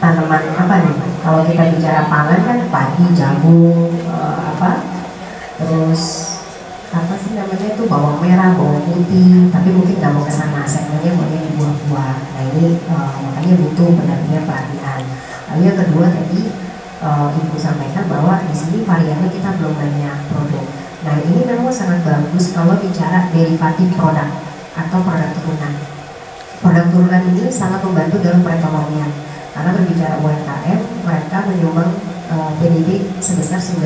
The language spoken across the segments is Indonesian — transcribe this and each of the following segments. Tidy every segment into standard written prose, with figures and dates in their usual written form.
tanaman apa nih? Kalau kita bicara pangan kan padi, jagung, terus apa sih namanya itu bawang merah, bawang putih. Tapi mungkin nggak mau ke sana, segmennya maunya di buah-buah. Nah ini makanya butuh benar-benar perhatian. Lalu yang kedua tadi Ibu sampaikan bahwa di sini variannya kita belum banyak produk. Nah ini memang sangat bagus kalau bicara derivatif produk atau produk turunan. Produk turunan ini sangat membantu dalam perekonomian karena berbicara UMKM, mereka menyumbang PDB sebesar 90%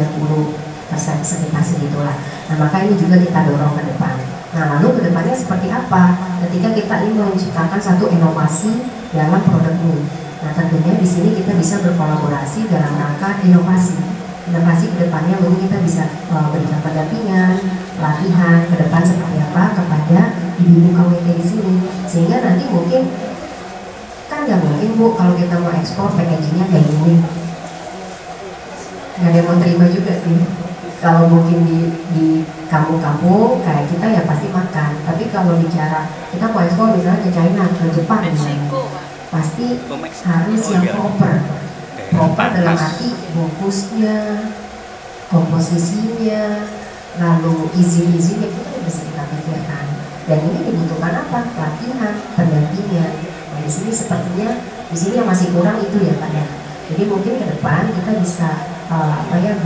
sekitar segitulah. Nah maka ini juga kita dorong ke depan. Nah lalu ke depannya seperti apa? Ketika kita ingin menciptakan satu inovasi dalam produk ini. Nah tentunya di sini kita bisa berkolaborasi dalam rangka inovasi. Inovasi ke depannya lalu kita bisa berikan pendampingan, pelatihan ke depan seperti apa kepada ibu-ibu KWT di sini. Sehingga nanti mungkin kan nggak mungkin Bu kalau kita mau ekspor packagingnya kayak gini. Nggak ada yang mau terima juga sih. Kalau mungkin di kampung-kampung kayak kita ya pasti makan. Tapi kalau bicara kita mau ekspor misalnya ke China, ke Jepang misalnya, pasti harus yang proper dalam arti bungkusnya, komposisinya, lalu izin-izinnya itu bisa kita pikirkan. Dan ini dibutuhkan apa? Pelatihan, pendampingan. Nah di sini sepertinya di sini yang masih kurang itu ya Pak ya. Jadi mungkin ke depan kita bisa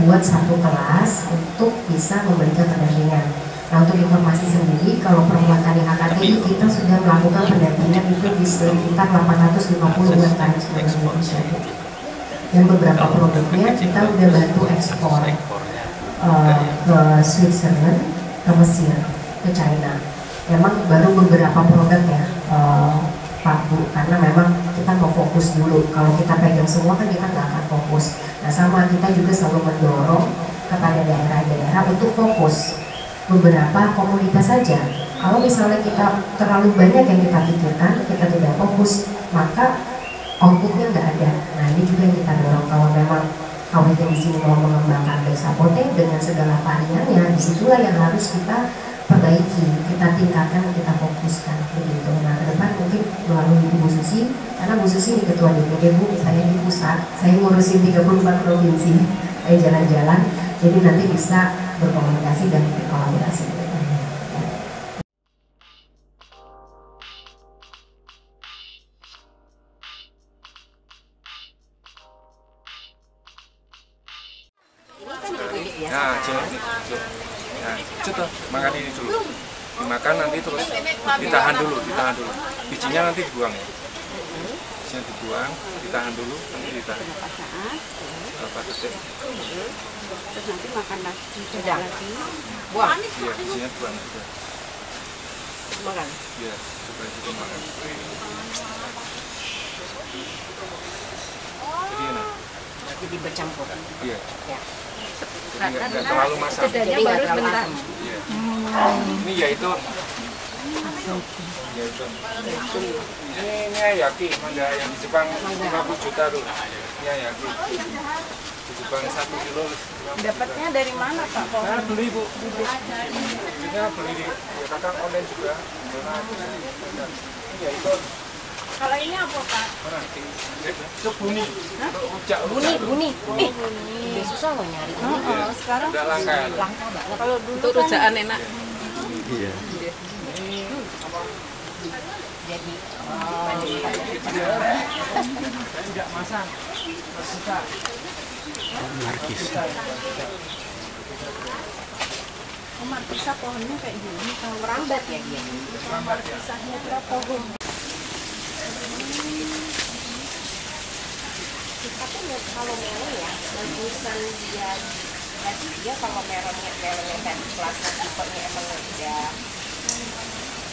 buat satu kelas untuk bisa memberikan pendampingan. Nah untuk informasi sendiri, kalau perbuatan yang HKTI kita sudah melakukan pendampingan itu di sekitar 850 UMKM seluruh Indonesia. Dan beberapa produknya kita sudah bantu ekspor ke Switzerland, ke Mesir, ke China. Memang baru beberapa produk ya Pak Bu, karena memang kita mau fokus dulu. Kalau kita pegang semua kan kita nggak akan fokus. Nah sama kita juga selalu mendorong kepada daerah-daerah untuk fokus beberapa komoditas saja. Kalau misalnya kita terlalu banyak yang kita pikirkan, kita tidak fokus, maka outputnya nggak ada. Nah ini juga yang kita dorong. Kalau memang KWT di sini mau mengembangkan Bexapote dengan segala variannya, disitulah yang harus kita perbaiki, kita tingkatkan, kita fokuskan begitu. Nah ke depan mungkin melalui Bu Susi, karena Bu Susi ini ketua DPD Bu, saya di pusat, saya ngurusin 34 provinsi, saya jalan-jalan, jadi nanti bisa berkomunikasi dan berkolaborasi. Nah, nah, coba makan ini dulu. Dimakan nanti terus ditahan dulu. Bijinya nanti dibuang ya. Bijinya dibuang, ditahan dulu, nanti ditahan. Berapa detik? Terus nanti makan lagi. Buang. Iya, bijinya buang aja. Makan. Iya, coba itu makan. Jadi enak. Jadi bercampur. Iya. Ya. Jadi nggak terlalu masam. Jadi nggak terlalu asam. Iya. Ini yaitu. Ini yaki, mangga yang di Jepang 50 juta tuh. Ini yaki. Di Jepang 1 kilo. Dapatnya dari mana Pak? Nah, beli Bu. Ini beli di kadang online juga. Ini yaitu. Kalau ini apa Pak? Itu buni. Buni. Udah susah loh nyari. Sekarang Udah langka. Langka banget. kalau dulu Itu kan rujaan enak. Iya. Jadi Tidak masang. Susah. Markis. markisa pohonnya kayak gini. Kalau merambat ya dia. markisanya berapa pohon? Tapi kalau melon ya, bagusan dia. Jadi dia kalau melonnya kan plasma tipenya emang udah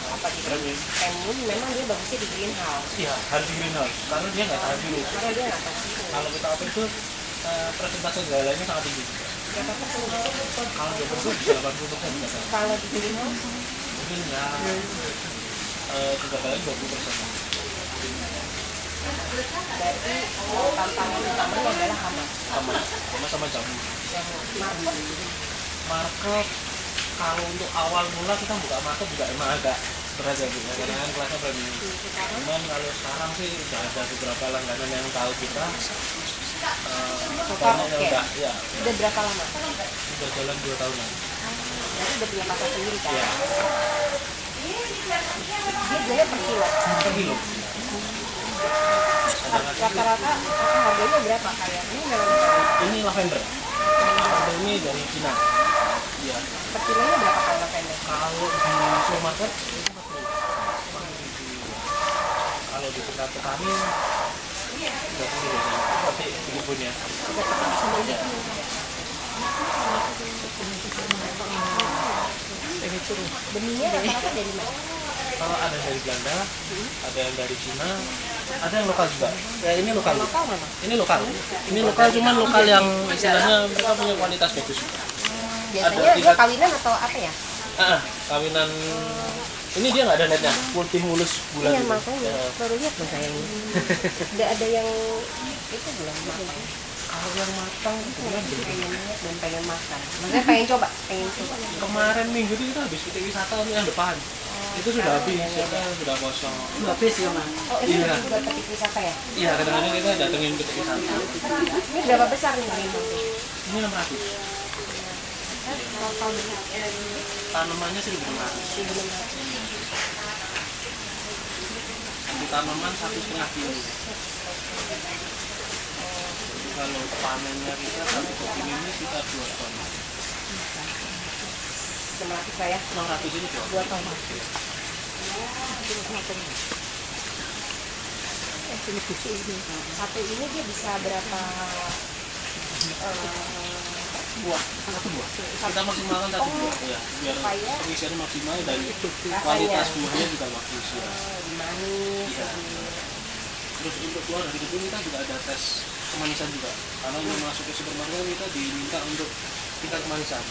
apa gitu premium, memang dia bagusnya di greenhouse. Iya, harus di greenhouse karena dia nggak tahan dulu. Karena dia nggak tahan dulu. Kalau kita open itu presentase gagalnya sangat tinggi. Berapa persen? Kalau di open itu bisa 80% bisa. Kalau di greenhouse Mungkin ya kegagalannya 20%. berarti tantangan utamanya adalah hama. Sama jamu. Market Market kalau untuk awal mula kita buka market juga emang agak berat ya Bu, karena kan kelasnya premium. Cuman kalau sekarang sih udah ada beberapa langganan yang tahu kita. Total Banyak yang oke. udah, ya, Udah berapa lama? udah jalan 2 tahunan. Berarti udah punya pasar sendiri kan? Ya, Dia jualnya per kilo. per kilo. Rata-rata harganya berapa kayak ini melon Ini lavender. Lavender ini dari Cina. Iya. per kilonya berapa kalau lavender? Kalau di supermarket itu 40. Kalau di tingkat petani 30 biasanya. Tapi di kebunnya. Benihnya rata-rata dari mana? Kalau ada dari Belanda, ada yang dari Cina, ada yang lokal juga. Ya ini lokal. Lokal mana? Ini lokal. Ini lokal cuman lokal yang istilahnya mereka punya kualitas bagus. Biasanya dia kawinan atau apa ya? Kawinan ini dia nggak ada netnya, putih mulus bulan. Iya gitu. makanya Ya, baru lihat loh saya ini. Udah ada yang itu belum matang. kalau yang matang sebenarnya belum. Pengen lihat dan pengen makan. Maksudnya pengen coba. Kemarin minggu itu kita habis titik wisata yang depan. Itu sudah habis, sudah kosong. Udah habis ya Mas. Oh ini Iya. juga petik wisata ya? Iya, kadang-kadang kita datengin titik wisata. Ini berapa besar nih berimbang? Ini 600. Total beli Tanamannya 1.600. Satu tanaman 1,5 kilo. Jadi kalau panennya kita satu kebun ini sekitar 2 ton. Sistematis lah ya. 600 ini 2 ton. Satu ini dia bisa berapa buah? satu buah. Kita maksimalkan satu buah ya, biar Supaya pengisiannya maksimal dan kualitas buahnya juga bagus ya. manis. Iya. Terus untuk keluar dari kebun kita juga ada tes kemanisan juga. Karena untuk masuk ke supermarket kita diminta untuk tingkat kemanisan.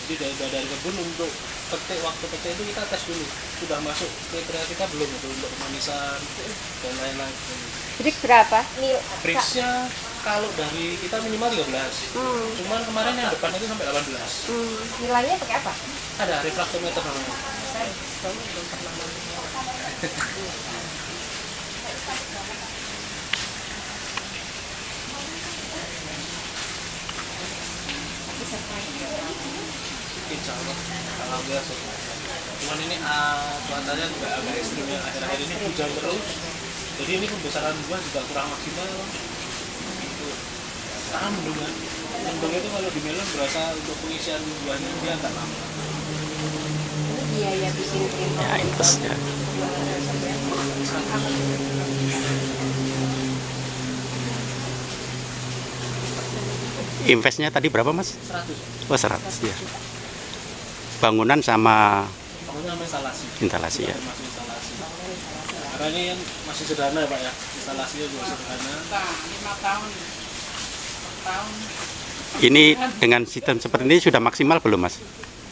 Jadi dari kebun untuk petik, waktu petik itu kita tes dulu sudah masuk kriteria kita belum itu untuk kemanisan dan lain-lain. Jadi berapa? Nil. Bridge-nya kalau dari kita minimal 13. Cuman kemarin yang depan itu sampai 18. Nilainya pakai apa? Ada refraktometer namanya. Saya belum pernah makan. Insya Allah, alhamdulillah sukses. Cuman ini cuacanya juga agak ekstrim ya. Akhir-akhir ini hujan terus. Jadi ini pembesaran buah juga kurang maksimal. Itu sekarang mendung kan. Mendung itu kalau di melon berasa untuk pengisian buahnya dia agak lama. Biaya bikin krim. Ya, investnya. Investnya tadi berapa Mas? 100. Oh 100 ya. Bangunan sama Pokoknya sama instalasi. instalasi ya. Masih instalasi. Karena ini kan masih sederhana ya Pak ya. Instalasinya juga sederhana. Ini dengan sistem seperti ini sudah maksimal belum Mas?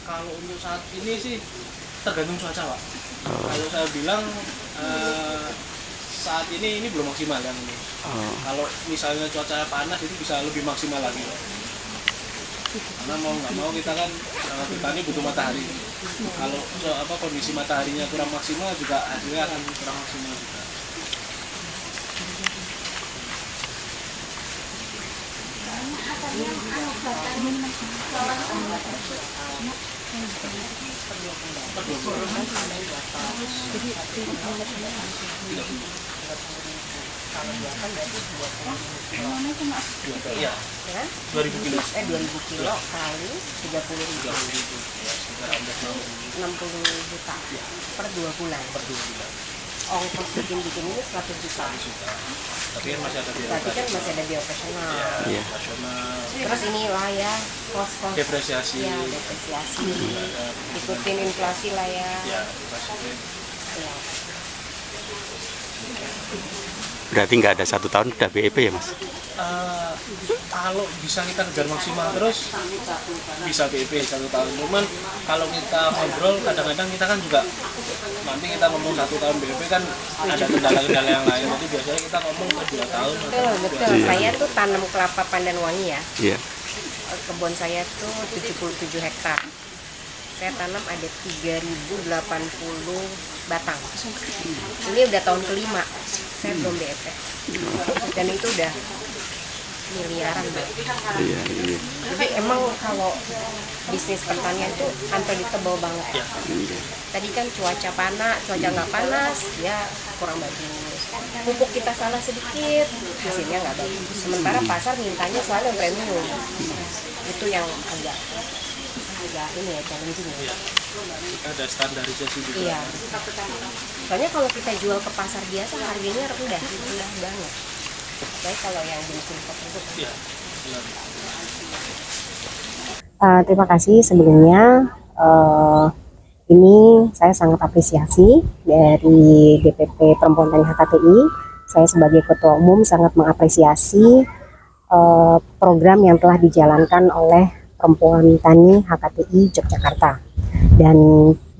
Kalau untuk saat ini sih tergantung cuaca Pak. Oh. Kalau saya bilang saat ini belum maksimal yang ini. Oh. Kalau misalnya cuaca panas itu bisa lebih maksimal lagi. Karena mau nggak mau kita kan petani butuh matahari. Kalau kondisi mataharinya kurang maksimal juga hasilnya akan kurang maksimal juga. Iya, Ya? 2000 kilo. 2000 kilo kali 30.000. 60 juta per 2 bulan. Per 2 bulan. Ongkos bikin ini 100 juta. Tapi kan masih ada biaya Berarti kan masih ada biaya operasional. Iya. operasional, Terus inilah ya kos-kos. depresiasi, Ya, depresiasi. ada Ikutin inflasi lah ya. ya inflasi. Ya. Berarti nggak ada 1 tahun udah BEP ya Mas? Kalau bisa kita kejar maksimal terus bisa BEP 1 tahun. Cuman kalau kita ngobrol kadang-kadang kita kan juga nanti kita ngomong 1 tahun BEP kan ada kendala-kendala yang lain. Jadi biasanya kita ngomong ke 2 tahun. Betul, betul. Saya tuh tanam kelapa pandan wangi ya. Iya. Kebun saya tuh 77 hektar. saya tanam ada 3080 batang. Ini udah tahun kelima saya belum BEP, dan itu udah miliaran Mbak. Iya, iya. Jadi emang kalau bisnis pertanian itu unpredictable banget. Tadi kan cuaca nggak panas, ya kurang bagus. Pupuk kita salah sedikit, hasilnya nggak bagus. Sementara pasar mintanya selalu yang premium. Itu yang agak ini ya, challenging ya. Kita ada standarisasi juga. Iya. Soalnya kalau kita jual ke pasar biasa harganya rendah banget. Baik kalau yang jenis impor itu. Iya, benar. Terima kasih sebelumnya. Ini saya sangat apresiasi dari DPP Perempuan Tani HKTI. Saya sebagai Ketua Umum sangat mengapresiasi program yang telah dijalankan oleh Perempuan Tani HKTI Yogyakarta. Dan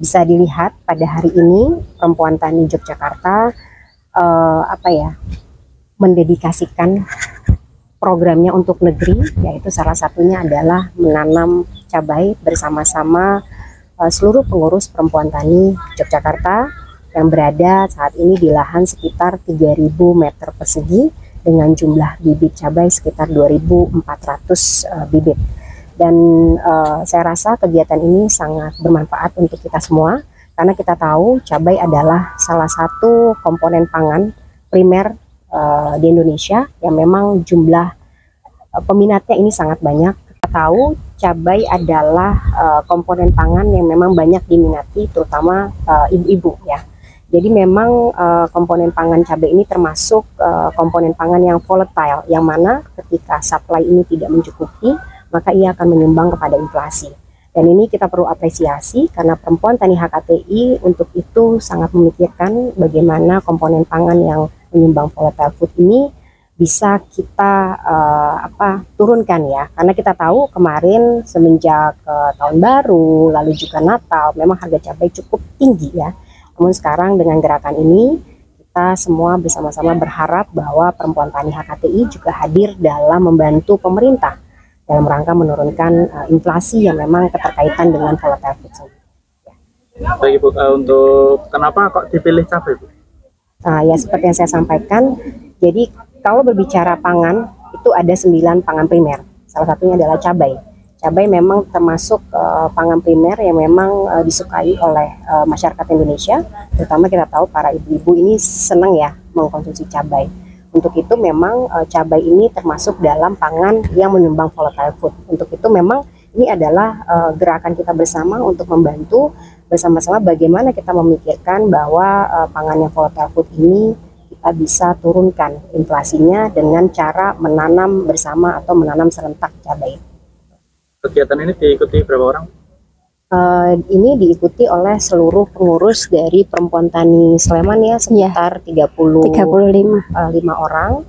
bisa dilihat pada hari ini Perempuan Tani Yogyakarta mendedikasikan programnya untuk negeri, yaitu salah satunya adalah menanam cabai bersama-sama seluruh pengurus Perempuan Tani Yogyakarta yang berada saat ini di lahan sekitar 3.000 meter persegi dengan jumlah bibit cabai sekitar 2.400 bibit. Dan saya rasa kegiatan ini sangat bermanfaat untuk kita semua, karena kita tahu cabai adalah salah satu komponen pangan primer di Indonesia yang memang jumlah peminatnya ini sangat banyak. Kita tahu cabai adalah komponen pangan yang memang banyak diminati, terutama ibu-ibu ya. Jadi memang komponen pangan cabai ini termasuk komponen pangan yang volatile, yang mana ketika supply ini tidak mencukupi, maka ia akan menyumbang kepada inflasi. Dan ini kita perlu apresiasi karena Perempuan Tani HKTI untuk itu sangat memikirkan bagaimana komponen pangan yang menyumbang volatile food ini bisa kita turunkan ya, karena kita tahu kemarin semenjak tahun baru lalu juga Natal memang harga cabai cukup tinggi ya. Namun sekarang dengan gerakan ini kita semua bersama-sama berharap bahwa Perempuan Tani HKTI juga hadir dalam membantu pemerintah dalam rangka menurunkan inflasi yang memang keterkaitan dengan volatile food. Baik Ibu, untuk kenapa kok dipilih cabai Bu? Ya seperti yang saya sampaikan, jadi kalau berbicara pangan itu ada 9 pangan primer, salah satunya adalah cabai. Cabai memang termasuk pangan primer yang memang disukai oleh masyarakat Indonesia, terutama kita tahu para ibu-ibu ini senang ya mengkonsumsi cabai. Untuk itu memang cabai ini termasuk dalam pangan yang menyumbang volatile food. Untuk itu memang ini adalah gerakan kita bersama untuk membantu bersama-sama bagaimana kita memikirkan bahwa pangan yang volatile food ini kita bisa turunkan inflasinya dengan cara menanam bersama atau menanam serentak cabai. Kegiatan ini diikuti berapa orang? Ini diikuti oleh seluruh pengurus dari Perempuan Tani Sleman ya, sekitar 35 orang.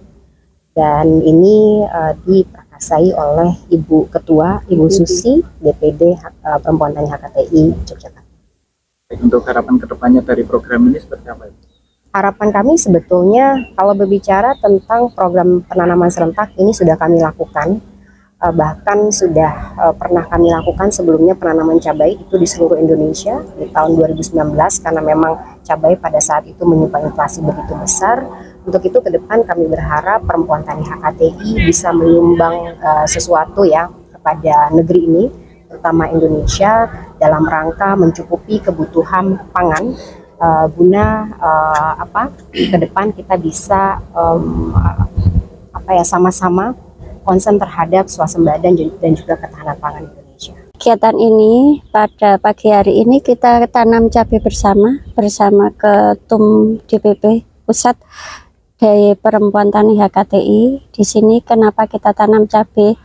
Dan ini diprakarsai oleh Ibu Ketua, Ibu Susi, DPD Perempuan Tani HKTI Yogyakarta. Untuk harapan kedepannya dari program ini seperti apa? Harapan kami sebetulnya kalau berbicara tentang program penanaman serentak ini sudah kami lakukan, bahkan sudah pernah kami lakukan sebelumnya penanaman cabai itu di seluruh Indonesia di tahun 2019 karena memang cabai pada saat itu menyumbang inflasi begitu besar. Untuk itu ke depan kami berharap Perempuan Tani HKTI bisa menyumbang sesuatu ya kepada negeri ini, terutama Indonesia, dalam rangka mencukupi kebutuhan pangan guna ke depan kita bisa sama-sama konsen terhadap swasembada dan juga ketahanan pangan Indonesia. Kegiatan ini pada pagi hari ini kita tanam cabai bersama Ketum DPP Pusat dari Perempuan Tani HKTI. Di sini kenapa kita tanam cabai?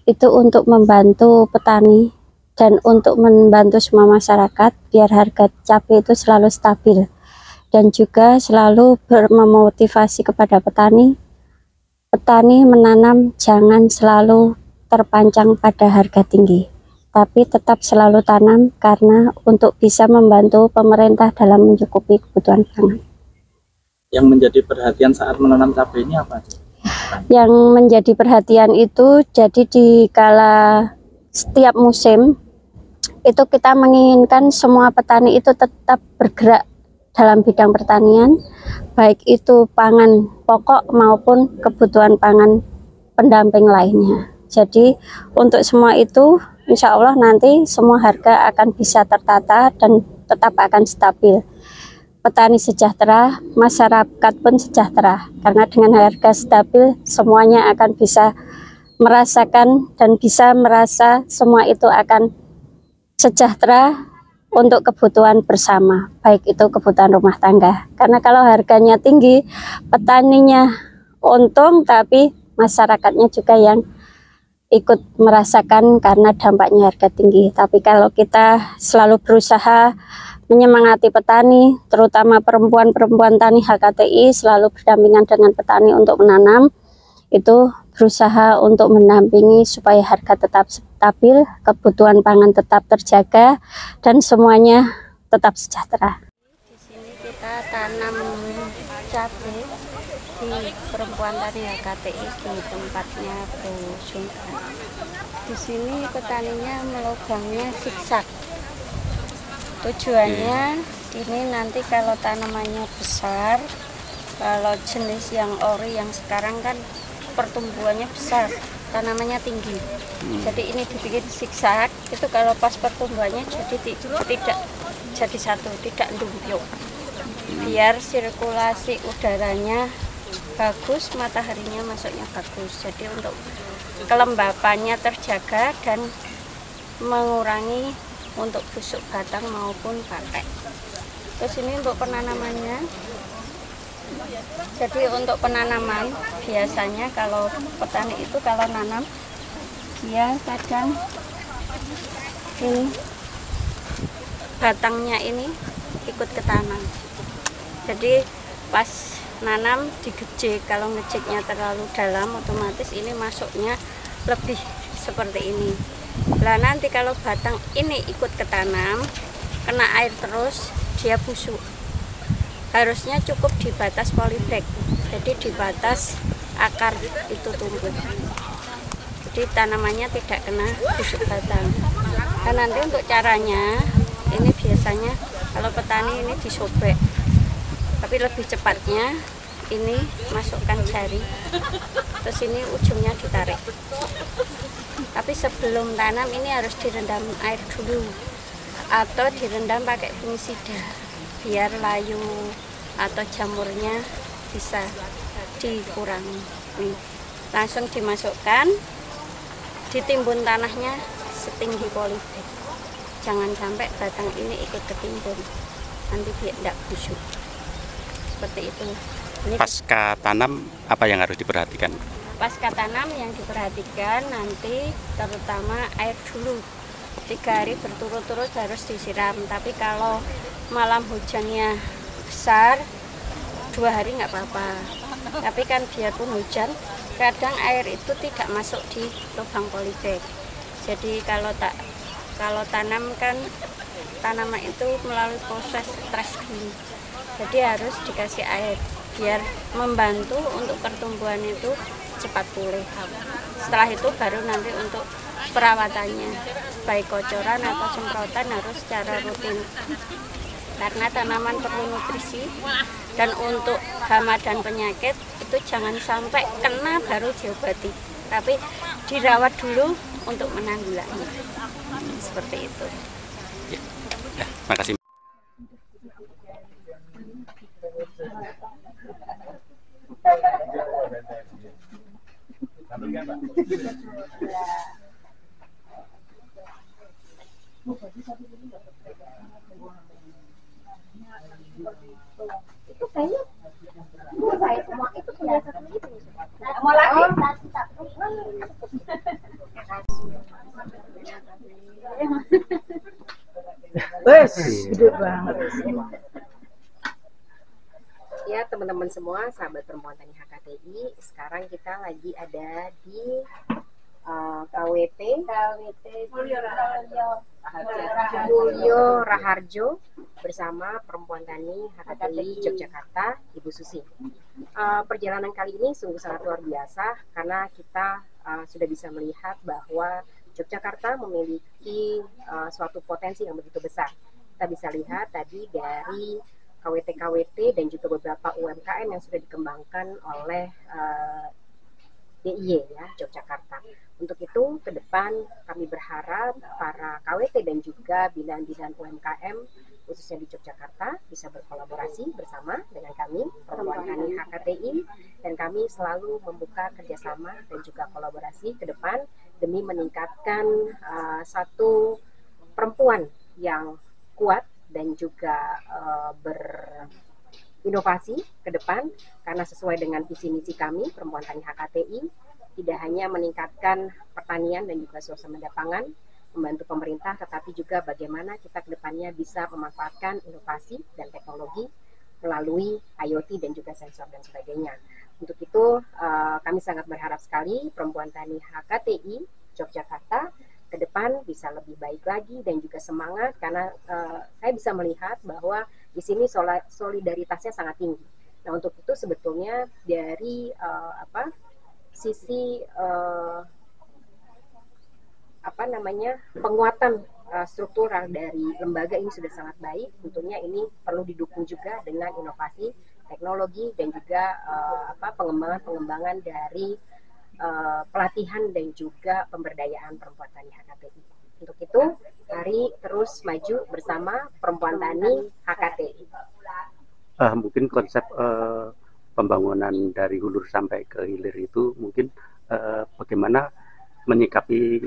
Itu untuk membantu petani dan untuk membantu semua masyarakat biar harga cabai itu selalu stabil, dan juga selalu memotivasi kepada petani menanam jangan selalu terpancang pada harga tinggi, tapi tetap selalu tanam karena untuk bisa membantu pemerintah dalam mencukupi kebutuhan pangan. Yang menjadi perhatian saat menanam cabai ini apa? Yang menjadi perhatian itu jadi di kala setiap musim itu kita menginginkan semua petani itu tetap bergerak dalam bidang pertanian, baik itu pangan pokok maupun kebutuhan pangan pendamping lainnya. Jadi untuk semua itu insya Allah nanti semua harga akan bisa tertata dan tetap akan stabil. Petani sejahtera, masyarakat pun sejahtera, karena dengan harga stabil semuanya akan bisa merasakan dan bisa merasa semua itu akan sejahtera untuk kebutuhan bersama, baik itu kebutuhan rumah tangga. Karena kalau harganya tinggi, petaninya untung, tapi masyarakatnya juga yang ikut merasakan karena dampaknya harga tinggi. Tapi kalau kita selalu berusaha menyemangati petani, terutama perempuan-perempuan tani HKTI selalu berdampingan dengan petani untuk menanam, itu berusaha untuk mendampingi supaya harga tetap stabil, kebutuhan pangan tetap terjaga, dan semuanya tetap sejahtera. Di sini kita tanam cabai di perempuan tani HKTI di tempatnya Bu Sungka. Di sini petaninya melubangnya zigzag. Tujuannya ini nanti kalau tanamannya besar, kalau jenis yang ori yang sekarang kan pertumbuhannya besar, tanamannya tinggi. Jadi ini dibikin zigzag, itu kalau pas pertumbuhannya jadi tidak jadi satu, tidak numpuk. Biar sirkulasi udaranya bagus, mataharinya masuknya bagus. Jadi untuk kelembapannya terjaga dan mengurangi untuk busuk batang maupun pakai. Terus ini untuk penanamannya. Jadi untuk penanaman biasanya kalau petani itu kalau nanam dia kadang ini batangnya ini ikut ke tanah. Jadi pas nanam digejek, kalau ngejeknya terlalu dalam otomatis ini masuknya lebih seperti ini. Lah nanti kalau batang ini ikut ke tanam, kena air terus dia busuk. Harusnya cukup di batas polybag, jadi di batas akar itu tumbuh. Jadi tanamannya tidak kena busuk batang. Dan nanti untuk caranya, ini biasanya kalau petani ini disobek, tapi lebih cepatnya ini masukkan jari, terus ini ujungnya ditarik. Tapi sebelum tanam ini harus direndam air dulu, atau direndam pakai fungisida, biar layu atau jamurnya bisa dikurangi. Nih, langsung dimasukkan, ditimbun tanahnya setinggi polybag. Jangan sampai batang ini ikut ketimbun, nanti dia tidak busuk. Seperti itu. Ini pasca tanam apa yang harus diperhatikan? Pasca tanam yang diperhatikan nanti terutama air dulu. 3 hari berturut-turut harus disiram, tapi kalau malam hujannya besar 2 hari nggak apa-apa. Tapi kan biarpun hujan, kadang air itu tidak masuk di lubang polybag. Jadi kalau tanam kan tanaman itu melalui proses stres dulu. Jadi harus dikasih air biar membantu untuk pertumbuhan itu cepat pulih. Setelah itu baru nanti untuk perawatannya, baik kocoran atau semprotan harus secara rutin. Karena tanaman perlu nutrisi, dan untuk hama dan penyakit itu jangan sampai kena baru diobati, tapi dirawat dulu untuk menanggulangi. Seperti itu. Ya, makasih. Itu kayaknya saya semua itu punya satu itu. Mau lagi? Wes, gede banget. Ya teman-teman semua, sahabat perempuan tani HKTI, sekarang kita lagi ada di KWT Mulyo Raharjo bersama perempuan tani HKTI Yogyakarta, Ibu Susi. Perjalanan kali ini sungguh sangat luar biasa karena kita sudah bisa melihat bahwa Yogyakarta memiliki suatu potensi yang begitu besar. Kita bisa lihat tadi dari KWT-KWT dan juga beberapa UMKM yang sudah dikembangkan oleh DIY ya, Yogyakarta. Untuk itu, ke depan kami berharap para KWT dan juga binaan-binaan UMKM khususnya di Yogyakarta bisa berkolaborasi bersama dengan kami, Perempuan Tani HKTI, dan kami selalu membuka kerjasama dan juga kolaborasi ke depan demi meningkatkan satu perempuan yang kuat dan juga berinovasi ke depan, karena sesuai dengan visi misi kami Perempuan Tani HKTI, tidak hanya meningkatkan pertanian dan juga suasembada pangan, membantu pemerintah, tetapi juga bagaimana kita ke depannya bisa memanfaatkan inovasi dan teknologi melalui IoT dan juga sensor dan sebagainya. Untuk itu kami sangat berharap sekali Perempuan Tani HKTI Yogyakarta ke depan bisa lebih baik lagi dan juga semangat, karena saya bisa melihat bahwa di sini solidaritasnya sangat tinggi. Nah, untuk itu sebetulnya dari sisi penguatan struktural dari lembaga ini sudah sangat baik. Tentunya ini perlu didukung juga dengan inovasi teknologi dan juga pengembangan dari pelatihan dan juga pemberdayaan perempuan tani HKTI. Untuk itu, mari terus maju bersama Perempuan Tani HKTI. Mungkin konsep pembangunan dari hulu sampai ke hilir itu mungkin bagaimana menyikapi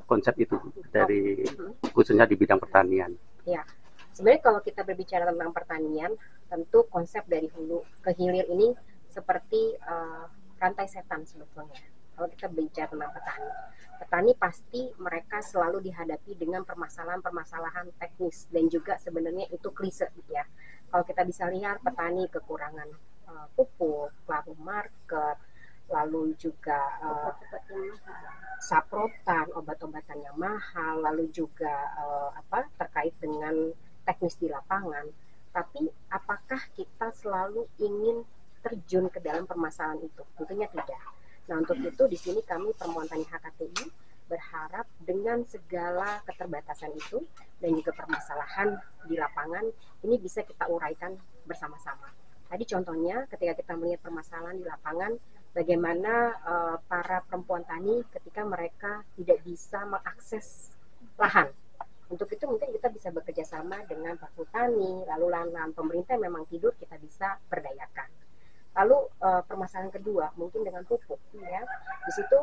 konsep itu dari khususnya di bidang pertanian. Ya, sebenarnya kalau kita berbicara tentang pertanian, tentu konsep dari hulu ke hilir ini seperti rantai setan sebetulnya. Kalau kita bicara tentang petani pasti mereka selalu dihadapi dengan permasalahan-permasalahan teknis dan juga sebenarnya itu klise ya. Kalau kita bisa lihat petani kekurangan pupuk, lalu market, lalu juga saprotan, obat-obatan yang mahal, lalu juga terkait dengan teknis di lapangan. Tapi apakah kita selalu ingin terjun ke dalam permasalahan itu? Tentunya tidak. Nah, untuk itu di sini kami Perempuan Tani HKTI berharap dengan segala keterbatasan itu dan juga permasalahan di lapangan ini bisa kita uraikan bersama-sama. Tadi contohnya ketika kita melihat permasalahan di lapangan, bagaimana para perempuan tani ketika mereka tidak bisa mengakses lahan. Untuk itu mungkin kita bisa bekerja sama dengan Pak Tani, lalu lahan pemerintah yang memang tidur kita bisa berdayakan. Lalu permasalahan kedua mungkin dengan pupuk ya. Di situ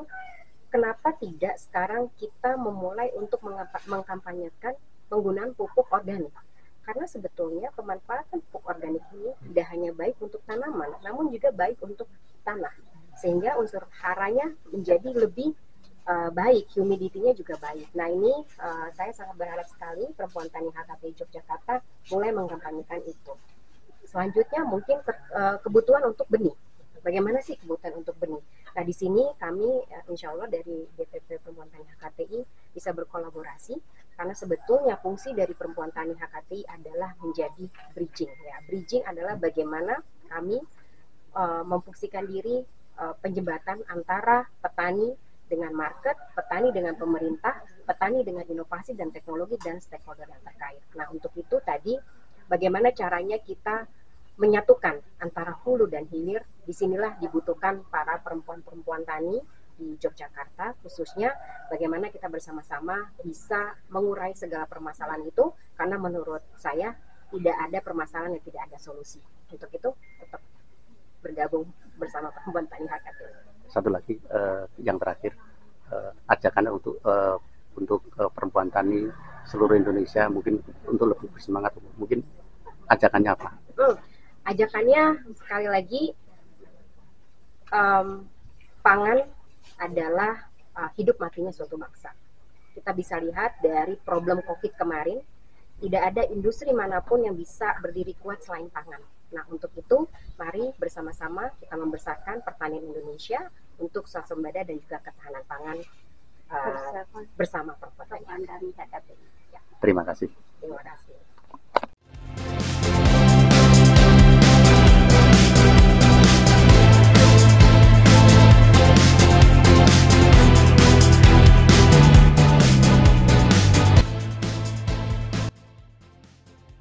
kenapa tidak sekarang kita memulai untuk mengkampanyekan penggunaan pupuk organik? Karena sebetulnya pemanfaatan pupuk organik ini tidak hanya baik untuk tanaman, namun juga baik untuk tanah. Sehingga unsur haranya menjadi lebih baik, humidity-nya juga baik. Nah ini saya sangat berharap sekali Perempuan Tani HKTI Yogyakarta mulai mengkampanyekan itu. Selanjutnya mungkin kebutuhan untuk benih. Bagaimana sih kebutuhan untuk benih? Nah di sini kami insya Allah dari DPP Perempuan Tani HKTI bisa berkolaborasi, karena sebetulnya fungsi dari Perempuan Tani HKTI adalah menjadi bridging. Ya. Bridging adalah bagaimana kami memfungsikan diri penjembatan antara petani dengan market, petani dengan pemerintah, petani dengan inovasi dan teknologi dan stakeholder yang terkait. Nah untuk itu tadi bagaimana caranya kita menyatukan antara hulu dan hilir, disinilah dibutuhkan para perempuan-perempuan tani di Yogyakarta, khususnya bagaimana kita bersama-sama bisa mengurai segala permasalahan itu, karena menurut saya tidak ada permasalahan yang tidak ada solusi. Untuk itu tetap bergabung bersama Perempuan Tani HKTI. Satu lagi yang terakhir, ajakan untuk perempuan tani seluruh Indonesia mungkin untuk lebih bersemangat, mungkin ajakannya apa? Ajakannya sekali lagi pangan adalah hidup matinya suatu bangsa. Kita bisa lihat dari problem COVID kemarin, tidak ada industri manapun yang bisa berdiri kuat selain pangan. Nah, untuk itu, mari bersama-sama kita membesarkan pertanian Indonesia untuk swasembada dan juga ketahanan pangan bersama Perempuan Tani HKTI. Terima kasih.